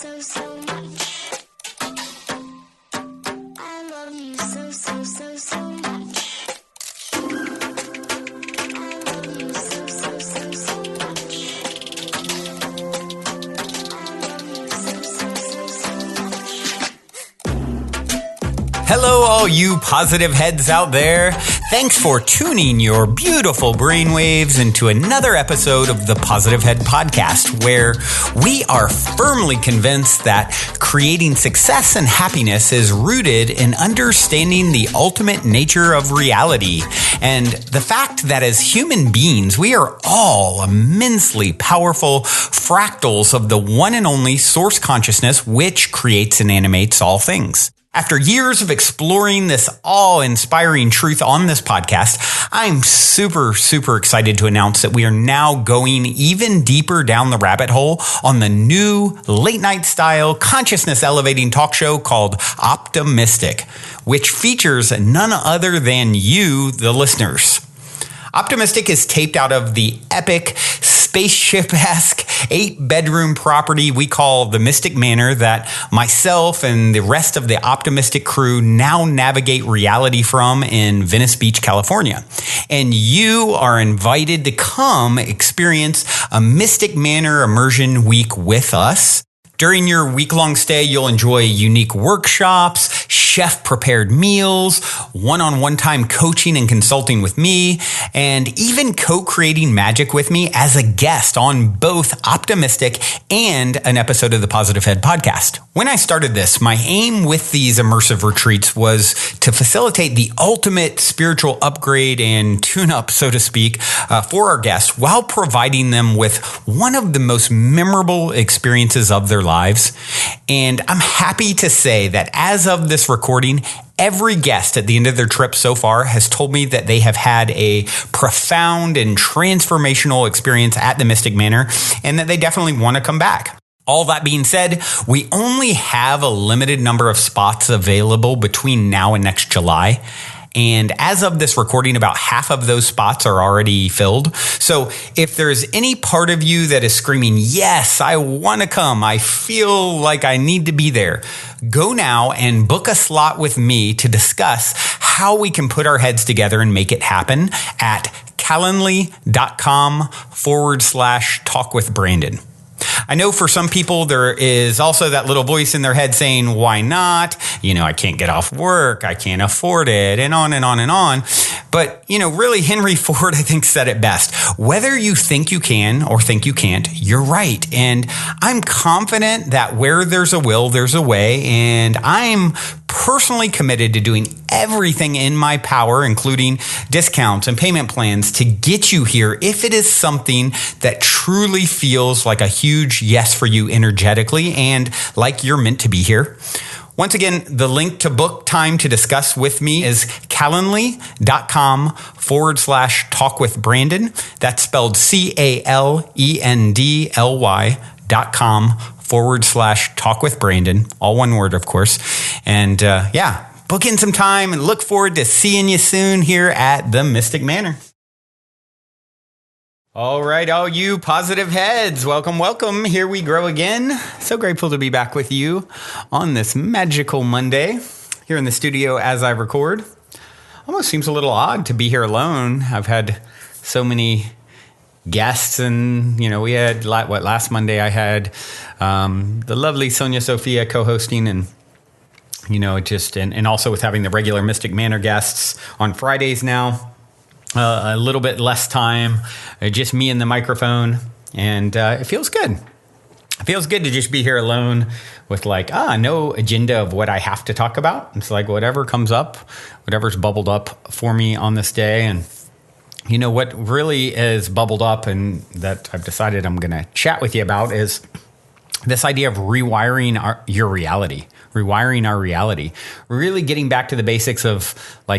so much. I love you so much. I love you so much. I love you so much. Hello, all you positive heads out there. Thanks for tuning your beautiful brainwaves into another episode of the Positive Head Podcast, where we are firmly convinced that creating success and happiness is rooted in understanding the ultimate nature of reality and the fact that as human beings, we are all immensely powerful fractals of the one and only source consciousness which creates and animates all things. After years of exploring this awe-inspiring truth on this podcast, I'm super excited to announce that we are now going even deeper down the rabbit hole on the new late-night style consciousness-elevating talk show called Optimistic, which features none other than you, the listeners. Optimistic is taped out of the epic, spaceship-esque 8-bedroom property we call the Mystic Manor that myself and the rest of the Optimistic crew now navigate reality from in Venice Beach, California. And you are invited to come experience a Mystic Manor immersion week with us. During your week-long stay, you'll enjoy unique workshops, chef-prepared meals, one-on-one time coaching and consulting with me, and even co-creating magic with me as a guest on both Optimistic and an episode of the Positive Head podcast. When I started this, my aim with these immersive retreats was to facilitate the ultimate spiritual upgrade and tune-up, so to speak, for our guests while providing them with one of the most memorable experiences of their lives. And I'm happy to say that as of this recording, every guest at the end of their trip so far has told me that they have had a profound and transformational experience at the Mystic Manor and that they definitely want to come back. All that being said, we only have a limited number of spots available between now and next July. And as of this recording, about half of those spots are already filled. So if there's any part of you that is screaming, yes, I want to come, I feel like I need to be there, go now and book a slot with me to discuss how we can put our heads together and make it happen at calendly.com/talkwithbrandon. I know for some people, there is also that little voice in their head saying, why not? I can't get off work. I can't afford it, and on and on and on. But, really Henry Ford, I think, said it best. Whether you think you can or think you can't, you're right. And I'm confident that where there's a will, there's a way. And I'm personally committed to doing everything in my power, including discounts and payment plans, to get you here if it is something that truly feels like a huge yes for you energetically and like you're meant to be here. Once again, the link to book time to discuss with me is calendly.com/talkwithbrandon. That's spelled calendly.com/talkwithbrandon. All one word, of course. And book in some time and look forward to seeing you soon here at the Mystic Manor. All right, all you positive heads, welcome. Here we grow again. So grateful to be back with you on this magical Monday here in the studio as I record. Almost seems a little odd to be here alone. I've had so many guests, and we had last Monday I had the lovely Sonia Sophia co-hosting, and and also with having the regular Mystic Manor guests on Fridays now. A little bit less time, just me and the microphone, and it feels good. It feels good to just be here alone with no agenda of what I have to talk about. It's like whatever comes up, whatever's bubbled up for me on this day. And what really is bubbled up and that I've decided I'm going to chat with you about is this idea of rewiring our reality. Really getting back to the basics of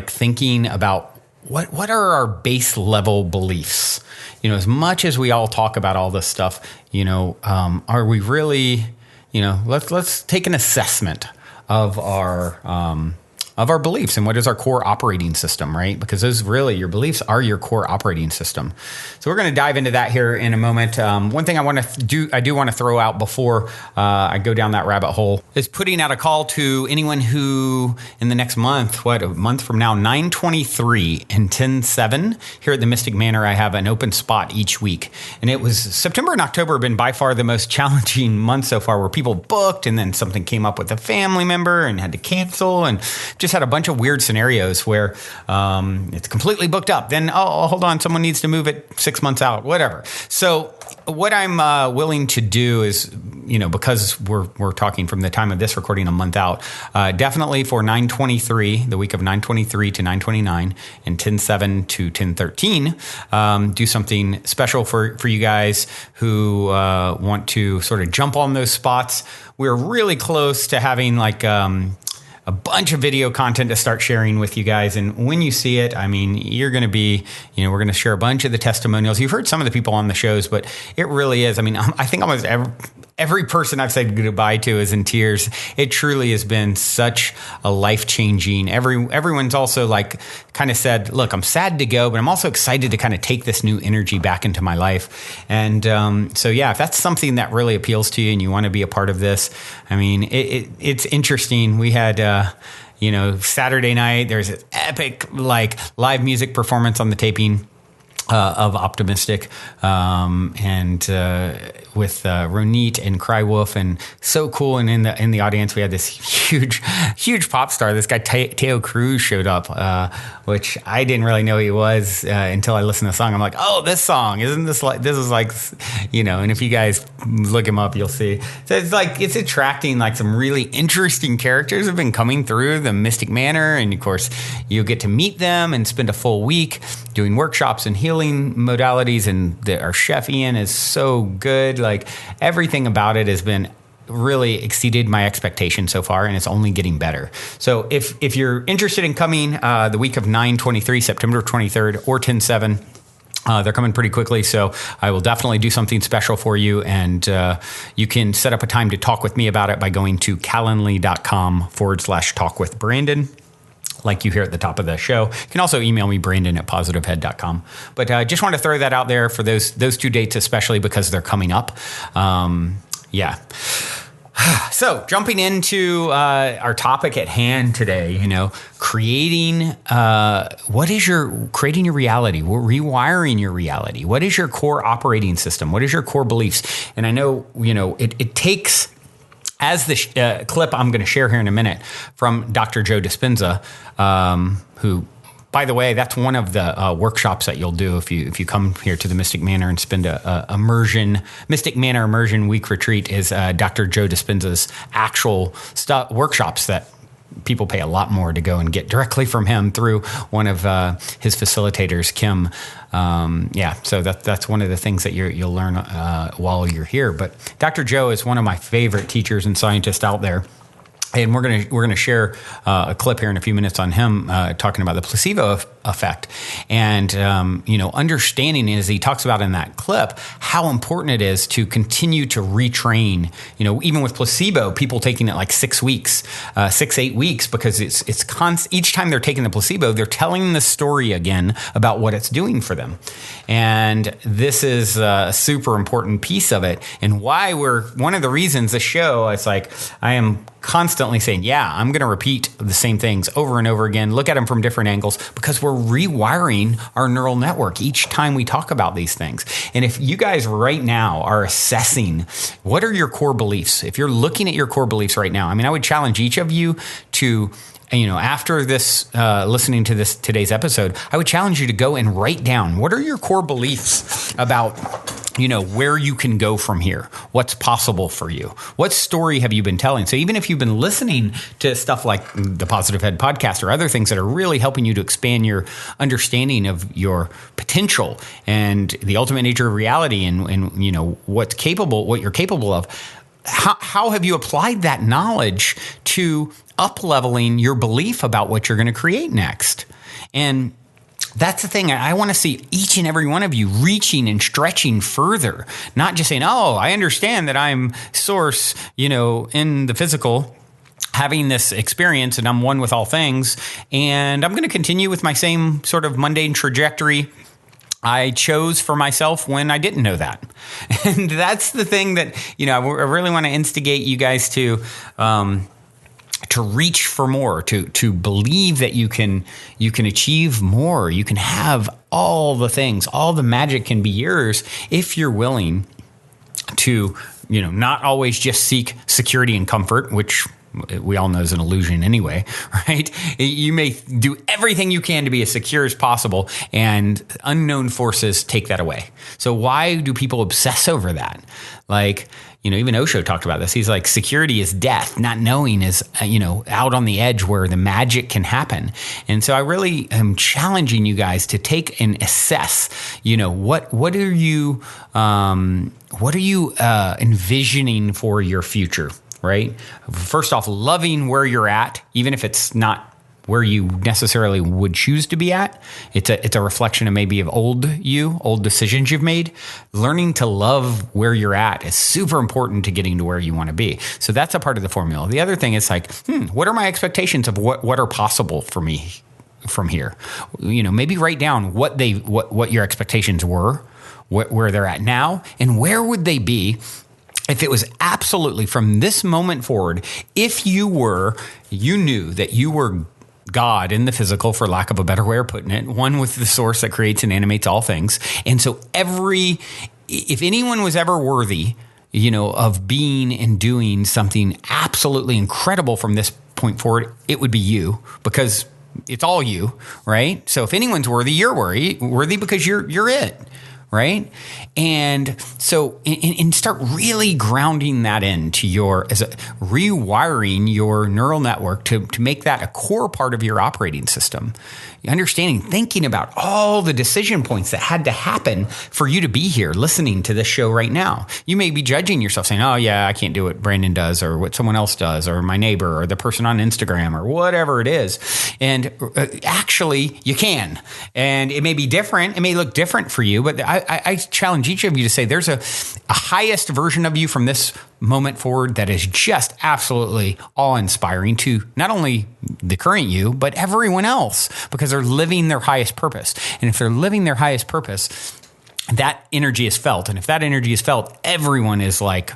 thinking about what are our base level beliefs? As much as we all talk about all this stuff, are we really, let's take an assessment of our our beliefs and what is our core operating system, right? Because those really, your beliefs are your core operating system. So we're going to dive into that here in a moment. One thing I do want to throw out before I go down that rabbit hole is putting out a call to anyone who in the next month, a month from now, 9/23 and 10/7 here at the Mystic Manor, I have an open spot each week. And it was September and October have been by far the most challenging months so far, where people booked and then something came up with a family member and had to cancel, and just had a bunch of weird scenarios where it's completely booked up. Then, hold on, someone needs to move it 6 months out, whatever. So what I'm willing to do is, because we're talking from the time of this recording a month out, definitely for 9/23, the week of 9/23 to 9/29, and 10/7 to 10/13, do something special for you guys who want to sort of jump on those spots. We're really close to having a bunch of video content to start sharing with you guys. And when you see it, I mean, you're going to be, we're going to share a bunch of the testimonials. You've heard some of the people on the shows, but it really is. I mean, I think almost every person I've said goodbye to is in tears. It truly has been such a life-changing. Everyone's also kind of said, look, I'm sad to go, but I'm also excited to kind of take this new energy back into my life. And so, yeah, if that's something that really appeals to you and you want to be a part of this, I mean, it's interesting. We had, Saturday night, there's an epic live music performance on the taping of Optimistic, and with Ronit and Crywolf, and so cool. And in the audience, we had this huge pop star. This guy Teo Cruz showed up, which I didn't really know he was until I listened to the song. I'm like, oh, this song, isn't this and if you guys look him up, you'll see. So it's attracting some really interesting characters have been coming through the Mystic Manor, and of course you get to meet them and spend a full week doing workshops and healing modalities. And our chef Ian is so good. Everything about it has been really exceeded my expectations so far, and it's only getting better. So if you're interested in coming the week of 9/23, September 23rd, or 10/7, they're coming pretty quickly, so I will definitely do something special for you. And you can set up a time to talk with me about it by going to calendly.com/talk with Brandon, like you hear at the top of the show. You can also email me, Brandon@positivehead.com. But I just want to throw that out there for those 2 dates, especially because they're coming up. Yeah. So jumping into our topic at hand today, creating your reality, rewiring your reality. What is your core operating system? What is your core beliefs? And I know, it takes, as the clip I'm going to share here in a minute from Dr. Joe Dispenza, who, by the way, that's one of the workshops that you'll do if you come here to the Mystic Manor and spend a Mystic Manor Immersion Week retreat, is Dr. Joe Dispenza's actual workshops that people pay a lot more to go and get directly from him through one of his facilitators, Kim. So that's one of the things that you'll learn while you're here. But Dr. Joe is one of my favorite teachers and scientists out there. And we're gonna share a clip here in a few minutes on him talking about the placebo effect, and understanding, as he talks about in that clip, how important it is to continue to retrain. Even with placebo, people taking it 6 weeks, 6-8 weeks, because it's each time they're taking the placebo, they're telling the story again about what it's doing for them, and this is a super important piece of it, and why one of the reasons the show, it's I am constantly saying, I'm going to repeat the same things over and over again, look at them from different angles, because we're rewiring our neural network each time we talk about these things. And if you guys right now are assessing what are your core beliefs, if you're looking at your core beliefs right now, I would challenge each of you to, after this, listening to today's episode, I would challenge you to go and write down, what are your core beliefs about where you can go from here, what's possible for you, what story have you been telling? So even if you've been listening to stuff like the Positive Head podcast or other things that are really helping you to expand your understanding of your potential and the ultimate nature of reality, and what you're capable of, how have you applied that knowledge to up-leveling your belief about what you're going to create next? And that's the thing. I want to see each and every one of you reaching and stretching further, not just saying, I understand that I'm source, in the physical, having this experience, and I'm one with all things, and I'm going to continue with my same sort of mundane trajectory I chose for myself when I didn't know that. And that's the thing that, I really want to instigate you guys to reach for more, to believe that you can achieve more. You can have all the things, all the magic can be yours if you're willing to, not always just seek security and comfort, which we all know is an illusion anyway, right? You may do everything you can to be as secure as possible, and unknown forces take that away. So why do people obsess over that? Like, even Osho talked about this. He's like, security is death. Not knowing is, out on the edge where the magic can happen. And so I really am challenging you guys to take and assess, what are you envisioning for your future? Right? First off, loving where you're at, even if it's not where you necessarily would choose to be at. It's a reflection of maybe of old decisions you've made. Learning to love where you're at is super important to getting to where you want to be. So that's a part of the formula. The other thing is like, what are my expectations of what are possible for me from here? Maybe write down what your expectations were, where they're at now, and where would they be if it was absolutely from this moment forward, if you knew that you were God in the physical, for lack of a better way of putting it, one with the source that creates and animates all things. And so if anyone was ever worthy, of being and doing something absolutely incredible from this point forward, it would be you, because it's all you, right? So if anyone's worthy, you're worthy because you're it. Right. And so and start really grounding that into rewiring your neural network to make that a core part of your operating system. Understanding, thinking about all the decision points that had to happen for you to be here listening to this show right now. You may be judging yourself saying, oh, yeah, I can't do what Brandon does or what someone else does or my neighbor or the person on Instagram or whatever it is. And actually, you can. And it may be different. It may look different for you. But I challenge each of you to say there's a highest version of you from this moment forward that is just absolutely awe-inspiring to not only the current you, but everyone else, because they're living their highest purpose. And if they're living their highest purpose, that energy is felt. And if that energy is felt, everyone is like,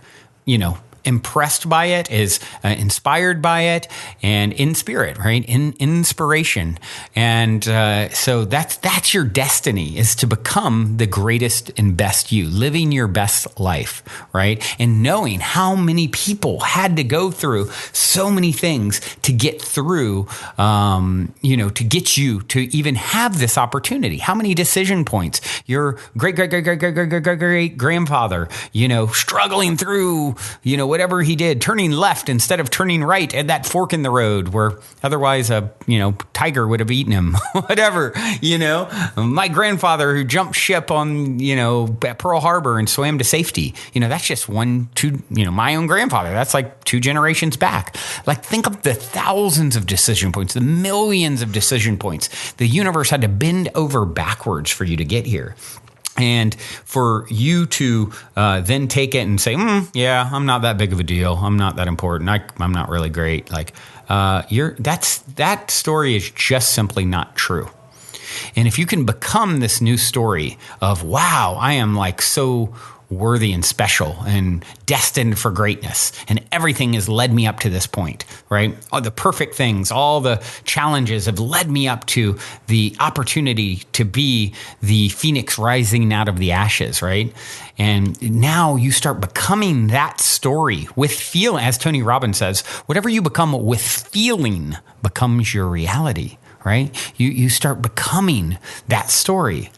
impressed by it, is inspired by it, and in spirit, right? In inspiration. And so that's your destiny, is to become the greatest and best you, living your best life, right? And knowing how many people had to go through so many things to get through, to get you to even have this opportunity. How many decision points? Your great-great-great-great-great-great-grandfather, struggling through, whatever he did, turning left instead of turning right at that fork in the road where otherwise a, tiger would have eaten him, whatever, my grandfather who jumped ship on, at Pearl Harbor and swam to safety, that's just my own grandfather. That's like 2 generations back. Like, think of the thousands of decision points, the millions of decision points. The universe had to bend over backwards for you to get here. And for you to then take it and say, yeah, I'm not that big of a deal. I'm not that important. I'm not really great. Like, that story is just simply not true. And if you can become this new story of, wow, I am like so worthy and special and destined for greatness, and everything has led me up to this point, right? All the perfect things, all the challenges have led me up to the opportunity to be the phoenix rising out of the ashes, right? And now you start becoming that story with feeling, as Tony Robbins says, whatever you become with feeling becomes your reality, right? You start becoming that story.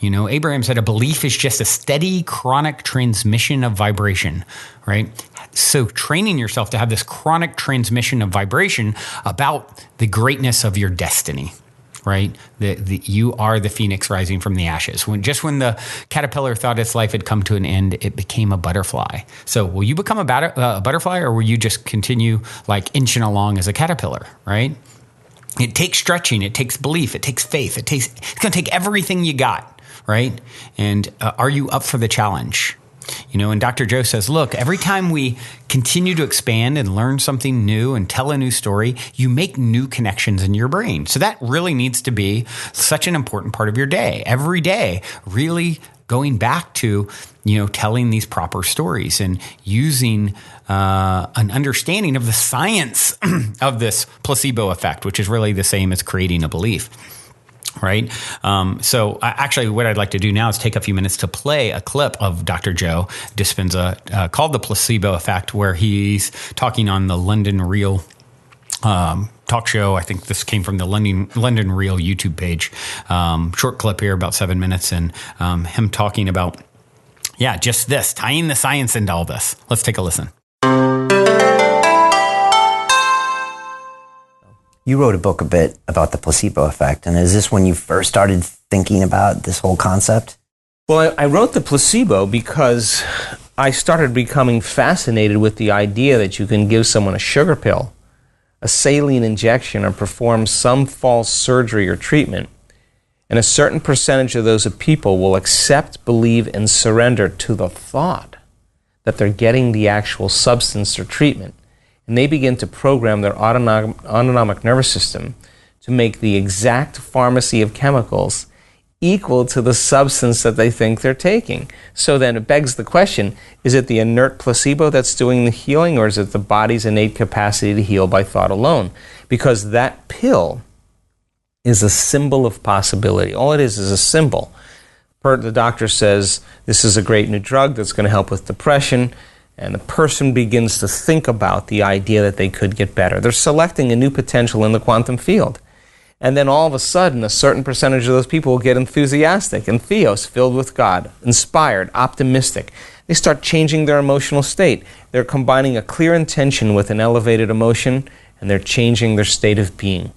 Abraham said a belief is just a steady, chronic transmission of vibration, right? So training yourself to have this chronic transmission of vibration about the greatness of your destiny, right? You are the phoenix rising from the ashes. When the caterpillar thought its life had come to an end, it became a butterfly. So will you become a butterfly, or will you just continue like inching along as a caterpillar, right? It takes stretching. It takes belief. It takes faith. It's going to take everything you got. Right? And are you up for the challenge? And Dr. Joe says, look, every time we continue to expand and learn something new and tell a new story, you make new connections in your brain. So that really needs to be such an important part of your day. Every day, really going back to, telling these proper stories and using an understanding of the science of this placebo effect, which is really the same as creating a belief. Right. So actually what I'd like to do now is take a few minutes to play a clip of Dr. Joe Dispenza called The Placebo Effect, where he's talking on the London Real talk show. I think this came from the London Real YouTube page. Short clip here, about 7 minutes, and him talking about, just this, tying the science into all this. Let's take a listen. You wrote a book a bit about the placebo effect, and is this when you first started thinking about this whole concept? Well, I wrote The Placebo because I started becoming fascinated with the idea that you can give someone a sugar pill, a saline injection, or perform some false surgery or treatment, and a certain percentage of those people will accept, believe, and surrender to the thought that they're getting the actual substance or treatment. And they begin to program their autonomic nervous system to make the exact pharmacy of chemicals equal to the substance that they think they're taking. So then it begs the question, is it the inert placebo that's doing the healing, or is it the body's innate capacity to heal by thought alone? Because that pill is a symbol of possibility. All it is a symbol. The doctor says, this is a great new drug that's going to help with depression, and the person begins to think about the idea that they could get better. They're selecting a new potential in the quantum field. And then all of a sudden, a certain percentage of those people will get enthusiastic and theos, filled with God, inspired, optimistic. They start changing their emotional state. They're combining a clear intention with an elevated emotion, and they're changing their state of being.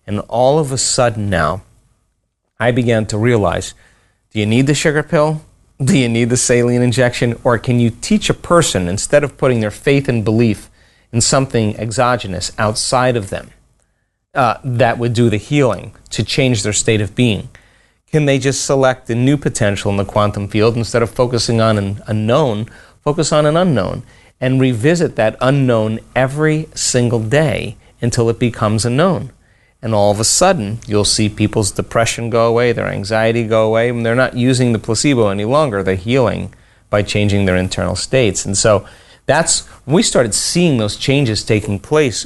And all of a sudden now, I began to realize, do you need the sugar pill? Do you need the saline injection? Or can you teach a person, instead of putting their faith and belief in something exogenous outside of them, that would do the healing, to change their state of being? Can they just select a new potential in the quantum field, instead of focusing on an unknown, focus on an unknown, and revisit that unknown every single day until it becomes a known? And all of a sudden, you'll see people's depression go away, their anxiety go away, and they're not using the placebo any longer. They're healing by changing their internal states. And so that's when we started seeing those changes taking place.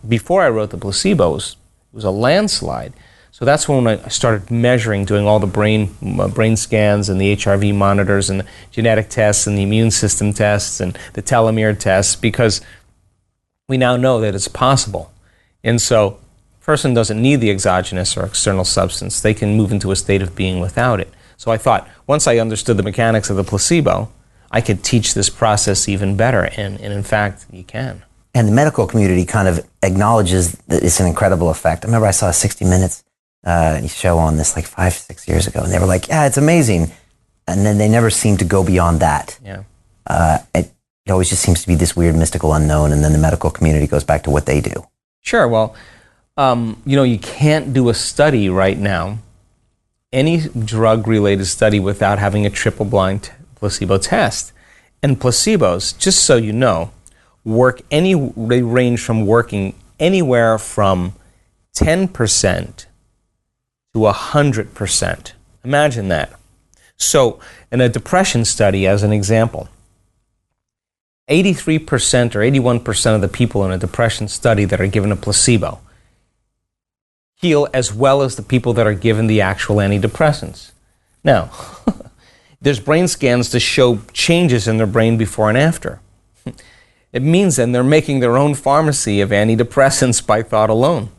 Before I wrote The Placebo, it was a landslide. So that's when I started measuring, doing all the brain scans and the HRV monitors and the genetic tests and the immune system tests and the telomere tests, because we now know that it's possible. And so person doesn't need the exogenous or external substance. They can move into a state of being without it. So I thought, once I understood the mechanics of the placebo, I could teach this process even better, and in fact, you can. And the medical community kind of acknowledges that it's an incredible effect. I remember I saw a 60 Minutes show on this like 5-6 years ago, and they were like, yeah, it's amazing. And then they never seemed to go beyond that. Yeah. It always just seems to be this weird mystical unknown, and then the medical community goes back to what they do. Sure, well, you can't do a study right now, any drug-related study, without having a triple-blind placebo test. And placebos, just so you know, they range from working anywhere from 10% to 100%. Imagine that. So, in a depression study, as an example, 83% or 81% of the people in a depression study that are given a placebo heal as well as the people that are given the actual antidepressants. Now, there's brain scans to show changes in their brain before and after. It means then they're making their own pharmacy of antidepressants by thought alone.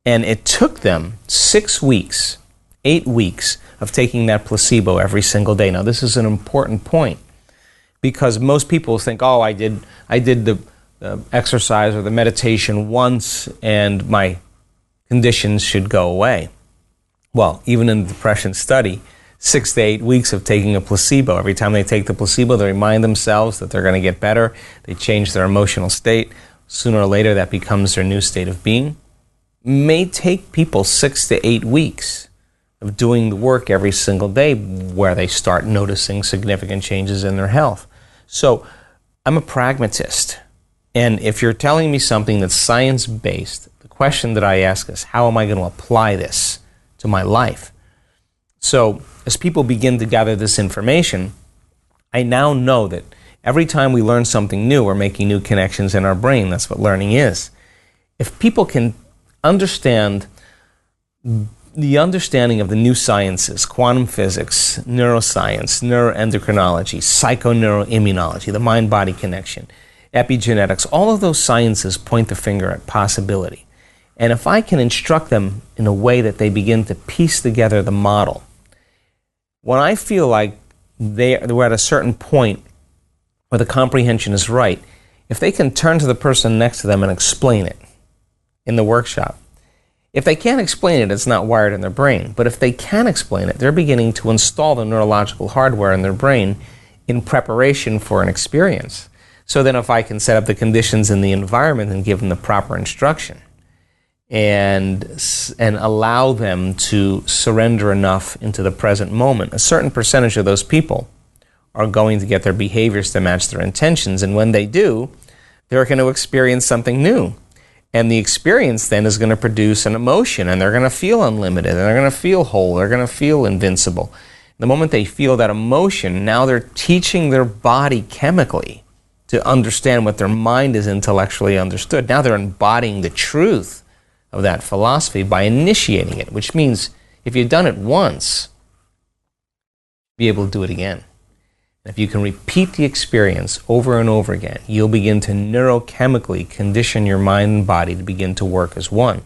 And it took them 6 weeks, 8 weeks of taking that placebo every single day. Now, this is an important point, because most people think, oh, I did the exercise or the meditation once and my conditions should go away. Well, even in the depression study, 6 to 8 weeks of taking a placebo. Every time they take the placebo, they remind themselves that they're going to get better. They change their emotional state. Sooner or later, that becomes their new state of being. May take people 6 to 8 weeks. of doing the work every single day where they start noticing significant changes in their health. So I'm a pragmatist. And if you're telling me something that's science-based, the question that I ask is, how am I going to apply this to my life? So as people begin to gather this information, I now know that every time we learn something new, we're making new connections in our brain. That's what learning is. If people can understand the understanding of the new sciences, quantum physics, neuroscience, neuroendocrinology, psychoneuroimmunology, the mind-body connection, epigenetics, all of those sciences point the finger at possibility. And if I can instruct them in a way that they begin to piece together the model, when I feel like we're at a certain point where the comprehension is right, if they can turn to the person next to them and explain it in the workshop. If they can't explain it, it's not wired in their brain. But if they can explain it, they're beginning to install the neurological hardware in their brain in preparation for an experience. So then if I can set up the conditions in the environment and give them the proper instruction and allow them to surrender enough into the present moment, a certain percentage of those people are going to get their behaviors to match their intentions. And when they do, they're going to experience something new. And the experience then is going to produce an emotion, and they're going to feel unlimited, and they're going to feel whole, they're going to feel invincible. The moment they feel that emotion, now they're teaching their body chemically to understand what their mind is intellectually understood. Now they're embodying the truth of that philosophy by initiating it, which means if you've done it once, be able to do it again. If you can repeat the experience over and over again, you'll begin to neurochemically condition your mind and body to begin to work as one.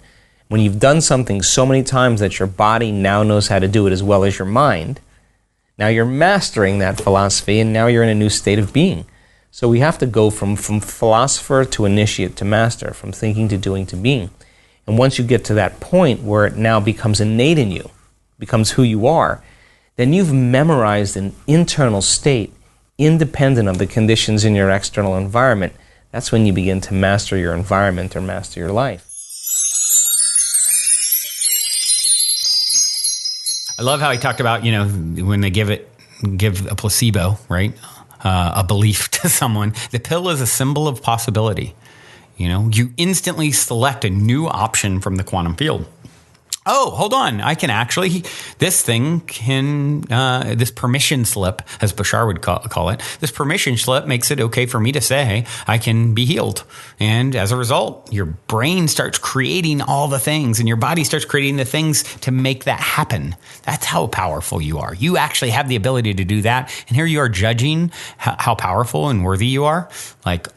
When you've done something so many times that your body now knows how to do it as well as your mind, now you're mastering that philosophy, and now you're in a new state of being. So we have to go from philosopher to initiate to master, from thinking to doing to being. And once you get to that point where it now becomes innate in you, becomes who you are, then you've memorized an internal state independent of the conditions in your external environment. That's when you begin to master your environment or master your life. I love how he talked about, when they give a placebo, right? A belief to someone. The pill is a symbol of possibility. You instantly select a new option from the quantum field. Oh, hold on. I can actually, this permission slip, as Bashar would call it, this permission slip makes it okay for me to say I can be healed. And as a result, your brain starts creating all the things and your body starts creating the things to make that happen. That's how powerful you are. You actually have the ability to do that. And here you are judging how powerful and worthy you are. Like,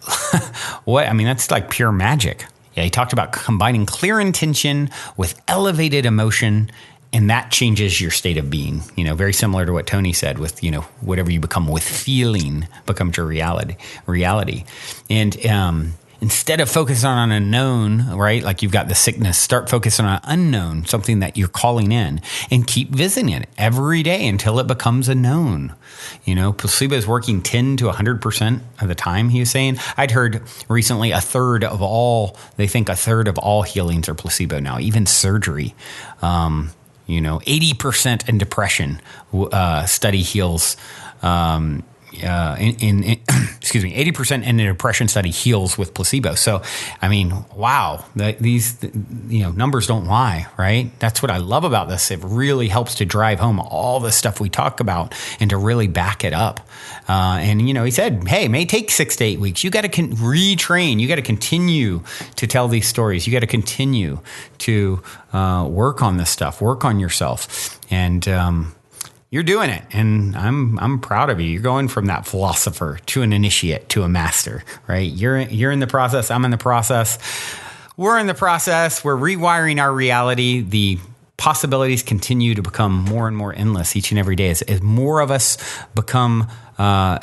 what? I mean, that's like pure magic. Yeah, he talked about combining clear intention with elevated emotion, and that changes your state of being. Very similar to what Tony said with, whatever you become with feeling becomes your reality. And instead of focusing on an unknown, right, like you've got the sickness, start focusing on an unknown, something that you're calling in, and keep visiting it every day until it becomes a known. Placebo is working 10 to 100% of the time, he was saying. I'd heard recently they think a third of all healings are placebo now, even surgery. 80% in depression study heals. 80% in a depression study heals with placebo. So, I mean, wow, these numbers don't lie, right? That's what I love about this. It really helps to drive home all the stuff we talk about and to really back it up. And he said, hey, it may take 6 to 8 weeks. You got to retrain. You got to continue to tell these stories. You got to continue to work on this stuff, work on yourself. And, you're doing it, and I'm proud of you. You're going from that philosopher to an initiate to a master, right? You're in the process. I'm in the process. We're in the process. We're rewiring our reality. The possibilities continue to become more and more endless each and every day. As more of us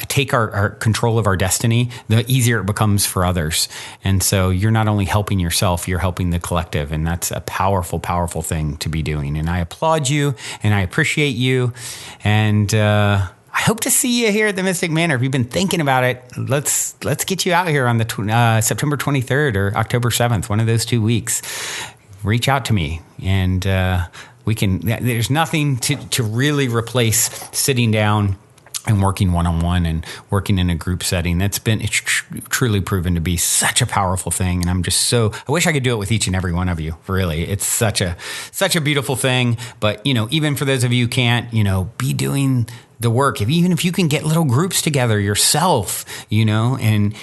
take our control of our destiny, the easier it becomes for others. And so you're not only helping yourself, you're helping the collective. And that's a powerful, powerful thing to be doing. And I applaud you and I appreciate you. And I hope to see you here at the Mystic Manor. If you've been thinking about it, let's get you out here on the September 23rd or October 7th, one of those 2 weeks. Reach out to me and there's nothing to really replace sitting down and working one-on-one and working in a group setting. It's truly proven to be such a powerful thing. And I wish I could do it with each and every one of you. Really. It's such a beautiful thing. But, even for those of you who can't, be doing the work. Even if you can get little groups together yourself, and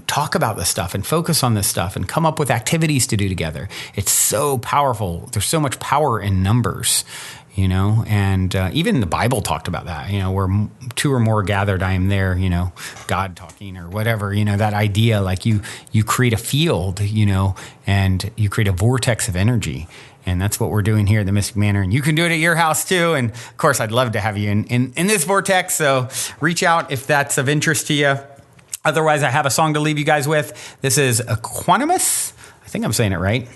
talk about this stuff and focus on this stuff and come up with activities to do together. It's so powerful. There's so much power in numbers. And even the Bible talked about that, where two or more gathered, I am there, God talking or whatever, that idea, like you create a field, and you create a vortex of energy. And that's what we're doing here at the Mystic Manor. And you can do it at your house too. And of course, I'd love to have you in this vortex. So reach out if that's of interest to you. Otherwise, I have a song to leave you guys with. This is Equanimous. I think I'm saying it right.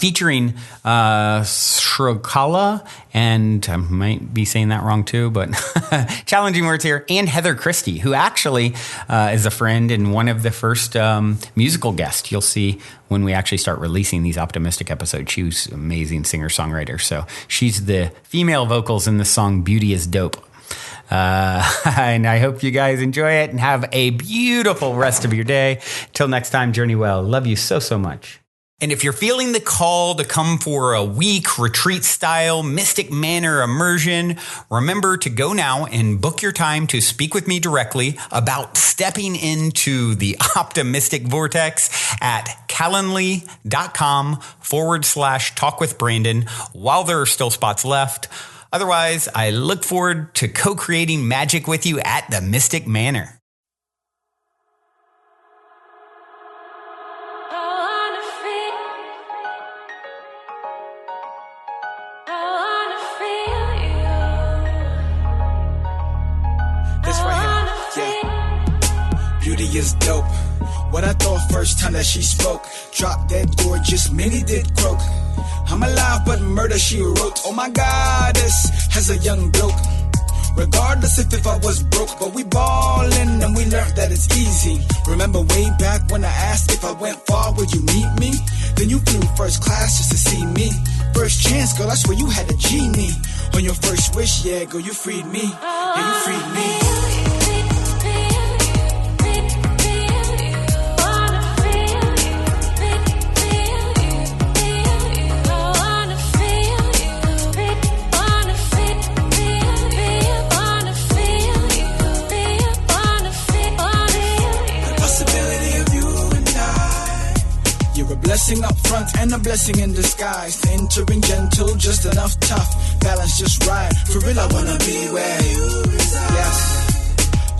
Featuring Shrokala, and I might be saying that wrong too, but challenging words here, and Heather Christie, who actually is a friend and one of the first musical guests you'll see when we actually start releasing these optimistic episodes. She was an amazing singer-songwriter, so she's the female vocals in the song Beauty is Dope. And I hope you guys enjoy it and have a beautiful rest of your day. Till next time, journey well. Love you so, so much. And if you're feeling the call to come for a week retreat style Mystic Manor immersion, remember to go now and book your time to speak with me directly about stepping into the optimistic vortex at calendly.com/talk with Brandon while there are still spots left. Otherwise, I look forward to co-creating magic with you at the Mystic Manor. Is dope. What I thought first time that she spoke. Drop dead gorgeous, many did croak. I'm alive but murder she wrote. Oh my goddess, as a young bloke. Regardless if I was broke, but we ballin' and we learned that it's easy. Remember way back when I asked if I went far, would you meet me? Then you flew first class just to see me. First chance, girl, I swear you had a genie. On your first wish, yeah, girl, you freed me. Yeah, you freed me. Blessing up front and a blessing in disguise. Entering gentle, just enough tough. Balance just right. For real, I wanna be where you reside. Yes.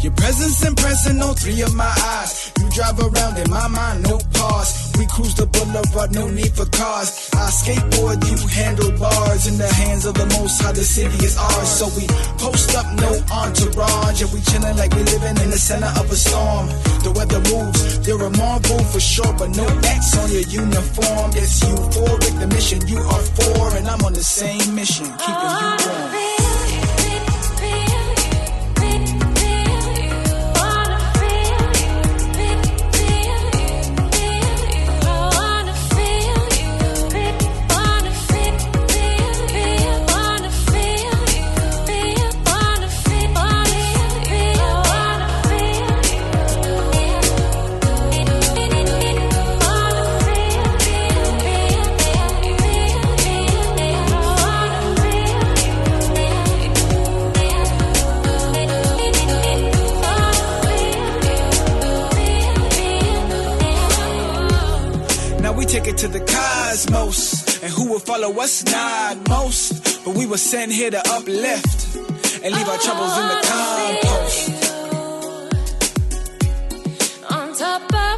Your presence impressing all three of my eyes. You drive around in my mind, no pause. We cruise the boulevard, no need for cars. I skateboard, you handle bars. In the hands of the Most High, the city is ours. So we post up, no entourage. And we chillin' like we living in the center of a storm. The weather moves, there are marble for sure, but no X on your uniform. It's euphoric, the mission you are for. And I'm on the same mission, keeping you warm. Take it to the cosmos, and who will follow us? Not most, but we were sent here to uplift and leave our troubles in the compost. On top of